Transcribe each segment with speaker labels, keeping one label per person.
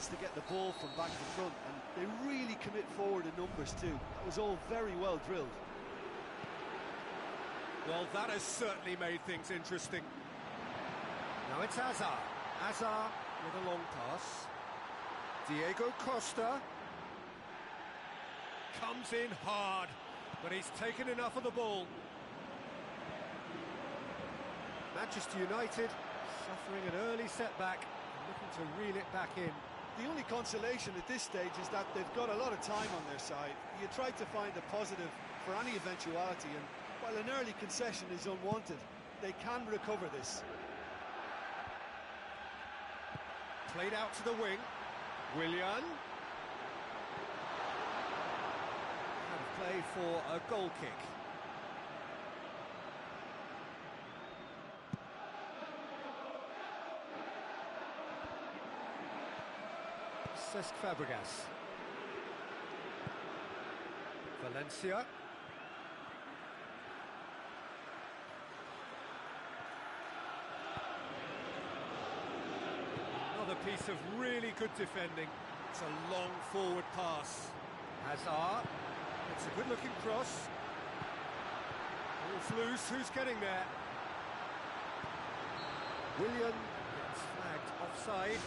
Speaker 1: chance to get the ball from back to front, and they really commit forward in numbers too. That was all very well drilled.
Speaker 2: Well, that has certainly made things interesting. Now it's Hazard. Hazard with a long pass. Diego Costa. Comes in hard, but he's taken enough of the ball. Manchester United suffering an early setback and looking to reel it back in.
Speaker 1: The only consolation at this stage is that they've got a lot of time on their side. You try to find a positive for any eventuality, and while an early concession is unwanted, they can recover this.
Speaker 2: Played out to the wing. Willian. And play for a goal kick. Cesc Fabregas. Valencia. Another piece of really good defending. It's a long forward pass. Hazard. It's a good-looking cross. Ball's loose. Who's getting there? Willian gets flagged offside.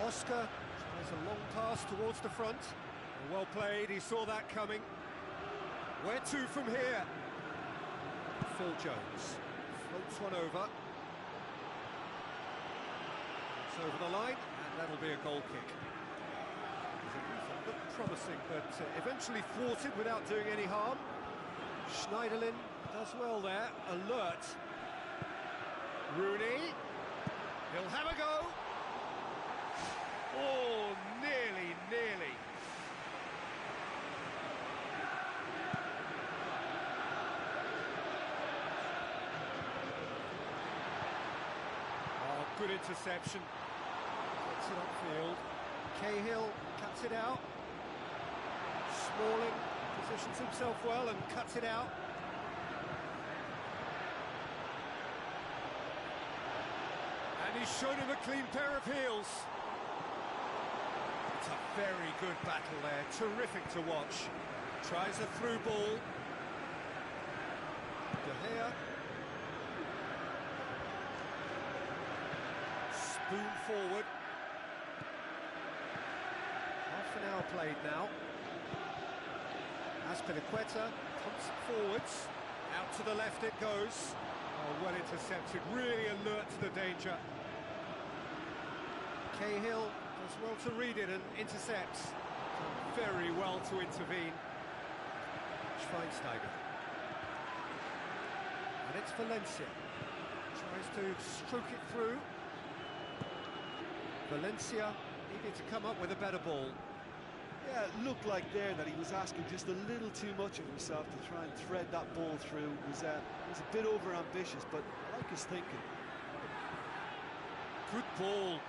Speaker 2: Oscar tries a long pass towards the front. Well played, he saw that coming. Where to from here? Phil Jones floats one over. It's over the line, and that'll be a goal kick. It looked promising, but eventually thwarted without doing any harm. Schneiderlin does well there, alert. Rooney, he'll have a go. Oh, nearly. Oh, good interception. Gets it upfield. Cahill cuts it out. Smalling positions himself well and cuts it out. And he's shown him a clean pair of heels. It's a very good battle there, terrific to watch. Tries a through ball. De Gea. Spoon forward. Half an hour played now. Azpilicueta pumps it forwards. Out to the left it goes. Oh, well intercepted, really alert to the danger. Cahill does well to read it and intercepts. Done very well to intervene. Schweinsteiger. And it's Valencia. Tries to stroke it through. Valencia needed to come up with a better ball.
Speaker 1: Yeah, it looked like there that he was asking just a little too much of himself to try and thread that ball through. It was a bit over-ambitious, but I like his thinking.
Speaker 2: Good ball.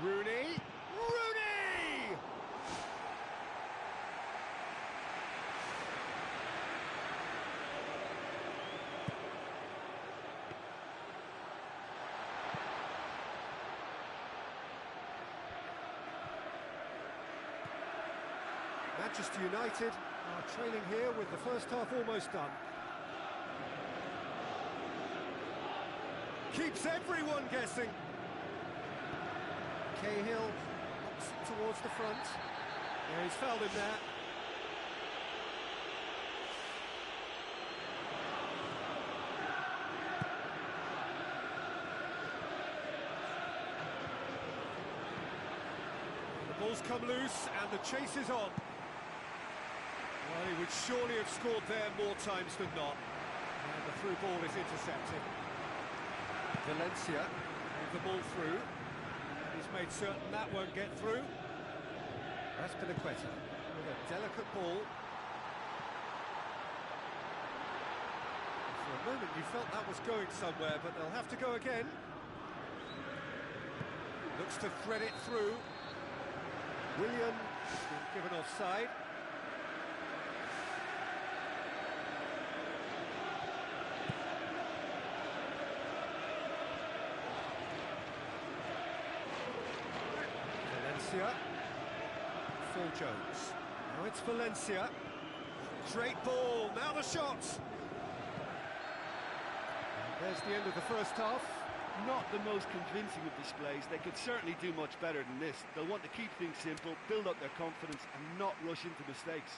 Speaker 2: Rooney! Rooney! Manchester United are trailing here with the first half almost done. Keeps everyone guessing. Cahill knocks it towards the front. Yeah, he's fouled him there. The ball's come loose and the chase is on. Well, he would surely have scored there more times than not. And the through ball is intercepted. Valencia with the ball through. He's made certain that won't get through. Azpilicueta with a delicate ball. For a moment you felt that was going somewhere, but they'll have to go again. Looks to thread it through. Willian has been given offside. Valencia. Phil Jones. Now it's Valencia. Great ball, now the shot! There's the end of the first half.
Speaker 1: Not the most convincing of displays. They could certainly do much better than this. They'll want to keep things simple, build up their confidence and not rush into mistakes.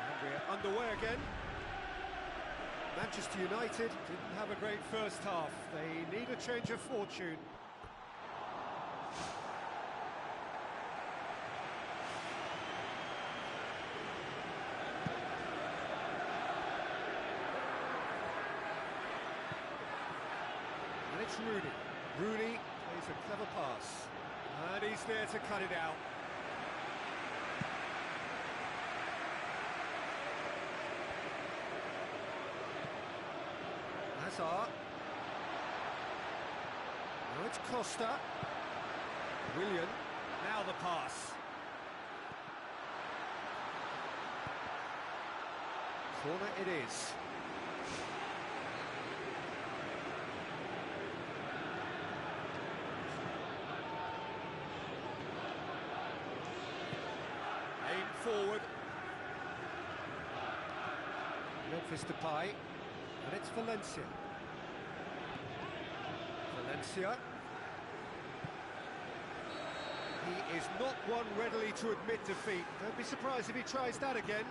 Speaker 2: And we're underway again. Manchester United didn't have a great first half. They need a change of fortune. And it's Rooney. Rooney plays a clever pass. And he's there to cut it out. Hazard. Now it's Costa. Willian. Now the pass. Corner it is. Aim forward. Memphis Depay. And it's Valencia. Valencia. He is not one readily to admit defeat. Don't be surprised if he tries that again.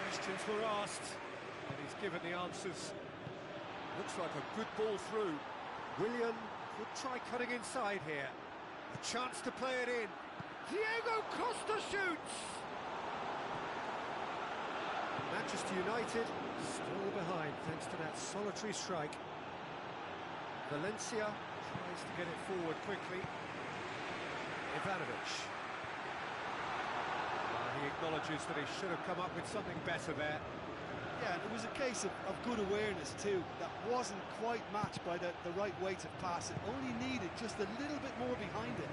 Speaker 2: Questions were asked, and he's given the answers. Looks like a good ball through. Willian could try cutting inside here. A chance to play it in. Diego Costa shoots! Manchester United still behind thanks to that solitary strike. Valencia tries to get it forward quickly. Ivanovic. He acknowledges that he should have come up with something better there.
Speaker 1: Yeah, and it was a case of good awareness too. That wasn't quite matched by the right weight of pass. It only needed just a little bit more behind it,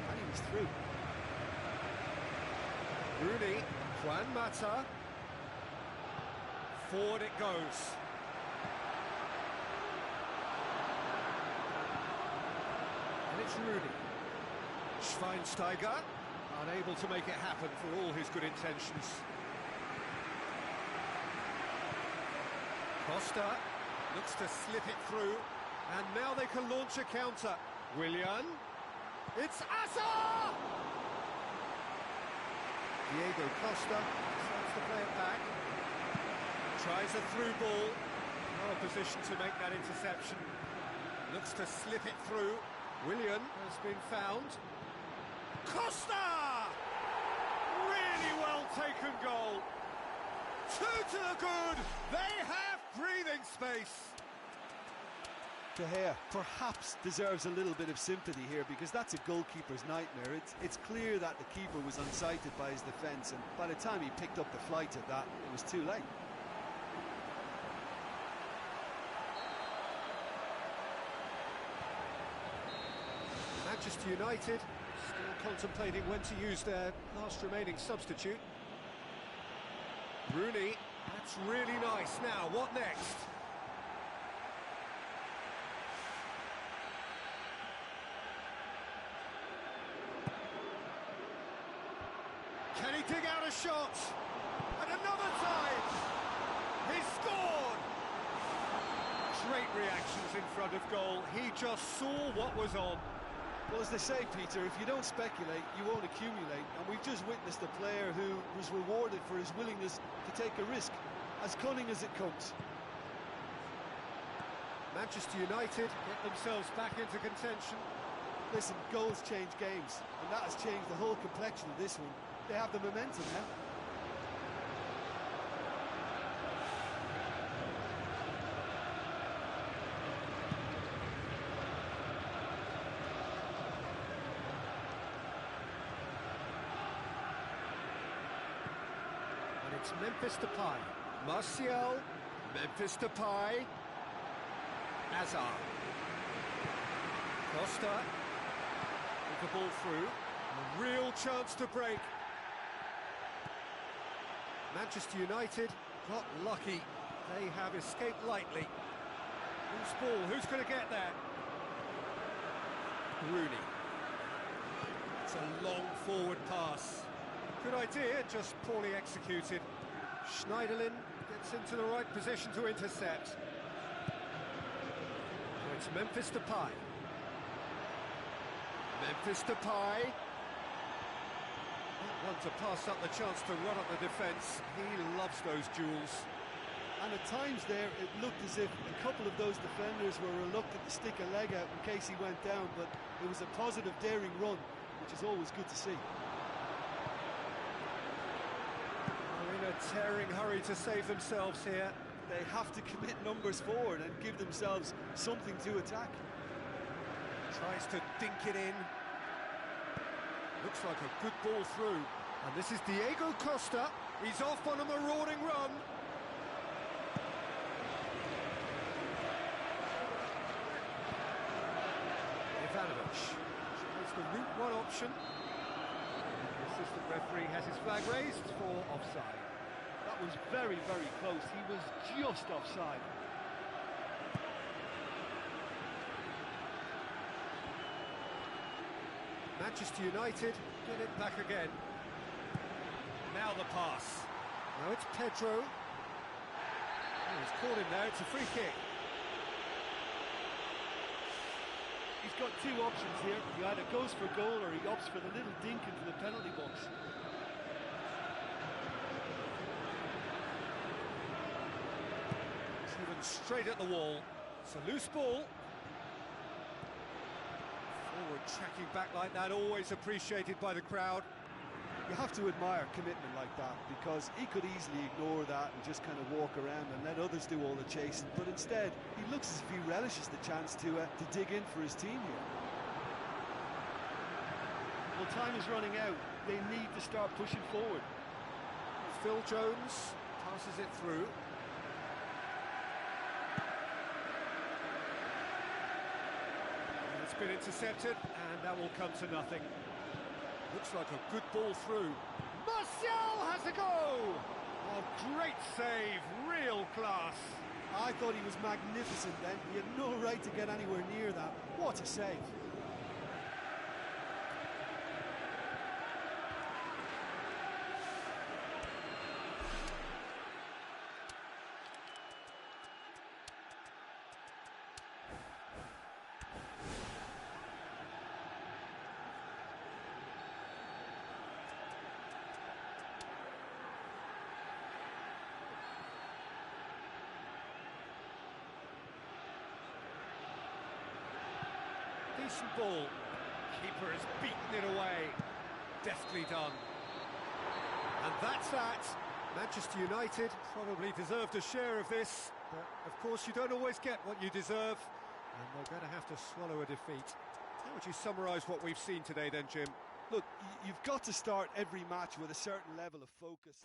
Speaker 1: and he was through.
Speaker 2: Rooney, Juan Mata. Forward it goes. And it's Rooney. Schweinsteiger, unable to make it happen for all his good intentions. Costa looks to slip it through, and now they can launch a counter. Willian, it's Asa! Diego Costa decides to play it back. Tries a through ball, not a position to make that interception. Looks to slip it through. Willian has been found. Costa! Really well taken goal. 2 to the good. They have breathing space.
Speaker 1: De Gea perhaps deserves a little bit of sympathy here because that's a goalkeeper's nightmare. It's clear that the keeper was unsighted by his defence, and by the time he picked up the flight of that, it was too late.
Speaker 2: Manchester United still contemplating when to use their last remaining substitute. Rooney, that's really nice. Now, what next? Can he dig out a shot? And another time! He scored! Great reactions in front of goal. He just saw what was on.
Speaker 1: Well, as they say, Peter, if you don't speculate, you won't accumulate. And we've just witnessed a player who was rewarded for his willingness to take a risk, as cunning as it comes.
Speaker 2: Manchester United get themselves back into contention.
Speaker 1: Listen, goals change games, and that has changed the whole complexion of this one. They have the momentum now.
Speaker 2: It's Memphis Depay. Martial, Memphis Depay. Hazard. Costa. With the ball through. A real chance to break. Manchester United got lucky. They have escaped lightly. Loose ball, who's going to get there? Rooney. It's a long forward pass. Good idea, just poorly executed. Schneiderlin gets into the right position to intercept. So it's Memphis Depay. Memphis Depay. Not one to pass up the chance to run up the defence. He loves those duels.
Speaker 1: And at times there, it looked as if a couple of those defenders were reluctant to stick a leg out in case he went down, but it was a positive, daring run, which is always good to see.
Speaker 2: They're in a tearing hurry to save themselves here.
Speaker 1: They have to commit numbers forward and give themselves something to attack.
Speaker 2: Tries to dink it in. Looks like a good ball through. And this is Diego Costa. He's off on a marauding run. Ivanovic tries the route one option. The assistant referee has his flag raised for offside.
Speaker 1: That was very, very close. He was just offside.
Speaker 2: Manchester United get it back again. Now the pass. Now it's Pedro. Oh, he's caught him there, it's a free kick.
Speaker 1: He's got two options here. He either goes for goal or he opts for the little dink into the penalty box.
Speaker 2: Driven straight at the wall. It's a loose ball. Forward tracking back like that, always appreciated by the crowd.
Speaker 1: You have to admire commitment like that, because he could easily ignore that and just kind of walk around and let others do all the chasing, but instead he looks as if he relishes the chance to dig in for his team here. Well, time is running out. They need to start pushing forward.
Speaker 2: Phil Jones passes it through. It's been intercepted, and that will come to nothing. Looks like a good ball through. Martial has a go! Oh, great save, real class.
Speaker 1: I thought he was magnificent then. He had no right to get anywhere near that. What a save.
Speaker 2: Decent ball. Keeper has beaten it away. Deftly done. And that's that. Manchester United probably deserved a share of this, but of course you don't always get what you deserve, and they're going to have to swallow a defeat. How would you summarise what we've seen today then, Jim?
Speaker 1: Look, you've got to start every match with a certain level of focus.